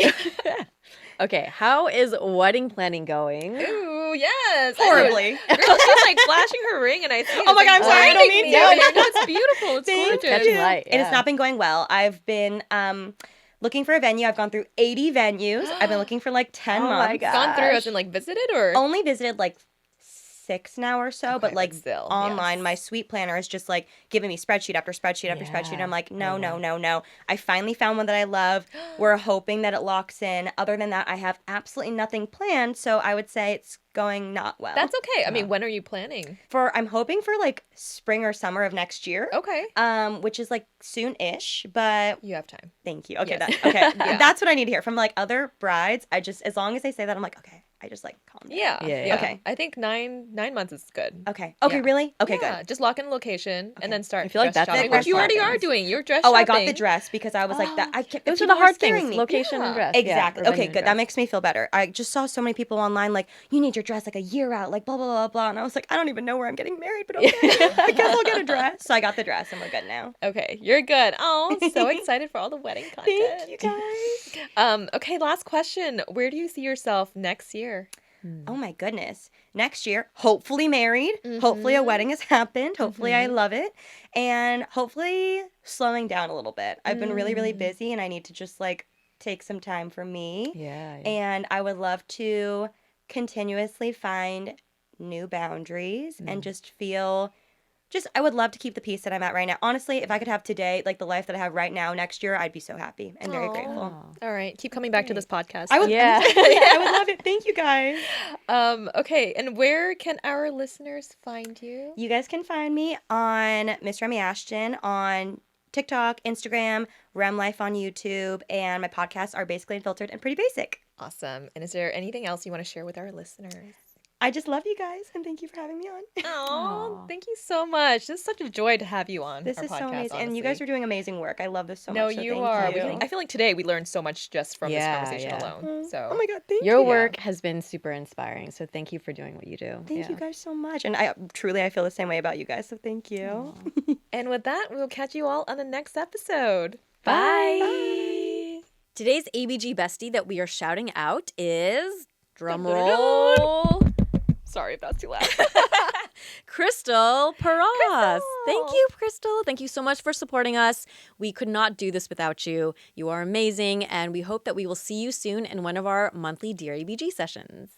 Okay, how is wedding planning going? Ooh, yes. Horribly. Girl, she's like flashing her ring, and I see it. Oh my God, I'm sorry, I don't mean to. No, it's beautiful. It's Thank gorgeous. Catching light. And it's yeah. not been going well. I've been looking for a venue. I've gone through 80 venues. I've been looking for like 10 Oh my months. God. Gone through as in like visited or? Only visited like 6 now or so, Okay, but like but still, online, yes. my sweet planner is just like giving me spreadsheet after spreadsheet after spreadsheet. And I'm like, no, Oh, wow. no. I finally found one that I love. We're hoping that it locks in. Other than that, I have absolutely nothing planned. So I would say it's going not well. That's okay. I mean, when are you planning? I'm hoping for like spring or summer of next year. Okay. Which is like soon-ish, but You have time. thank you. Okay, Yes. okay. Yeah. That's what I need to hear from like other brides. As long as they say that, I'm like, okay. I just like calm down. Yeah. Yeah, yeah. Okay. I think nine months is good. Okay, Yeah. really? Okay, Yeah, good. just lock in a location and then start I feel like dress that's shopping, the which you hard already part. are doing. You're dress Oh, shopping. I got the dress because I was like that. I kept, Those are people the hard scaring things. me. Location and Yeah. dress. Exactly. Yeah, or Okay, venue good. and That dress. makes me feel better. I just saw so many people online like, you need your dress like a year out, like blah, blah, blah, blah. And I was like, I don't even know where I'm getting married, but okay. I guess I'll get a dress. So I got the dress and we're good now. Okay, you're good. Oh, so excited for all the wedding content. Thank you guys. Okay, last question. Where do you see yourself next year? Oh my goodness. Next year, hopefully married. Hopefully a wedding has happened. Hopefully I love it. And hopefully slowing down a little bit. I've been really, really busy and I need to just like take some time for me. Yeah. And I would love to continuously find new boundaries and just feel I would love to keep the peace that I'm at right now. Honestly, if I could have today, like the life that I have right now next year, I'd be so happy and very Aw. grateful. All right, keep coming back to this podcast. I would Yeah. I would love it. Thank you guys. Okay, and where can our listeners find you? You guys can find me on Miss Remi Ashton on TikTok, Instagram, Rem Life on YouTube, and my podcasts are basically unfiltered and pretty basic. Awesome. And is there anything else you want to share with our listeners? I just love you guys, and thank you for having me on. Oh, Aw. thank you so much. This is such a joy to have you on This our is podcast, so amazing, and you honestly. guys are doing amazing work. I love this so No, much, so you thank are. you. I feel like today we learned so much just from this Yeah, conversation yeah. alone. So Oh my God, thank Your you. work has been super inspiring, so thank you for doing what you do. Thank you Yeah. guys so much. And I feel the same way about you guys, so thank you. And with that, we'll catch you all on the next episode. Bye. Today's ABG bestie that we are shouting out is, drum Dun-dun-dun-dun. roll, Sorry if that's too loud. Crystal Paras. Thank Crystal. you, Crystal. Thank you so much for supporting us. We could not do this without you. You are amazing, and we hope that we will see you soon in one of our monthly Dear ABG sessions.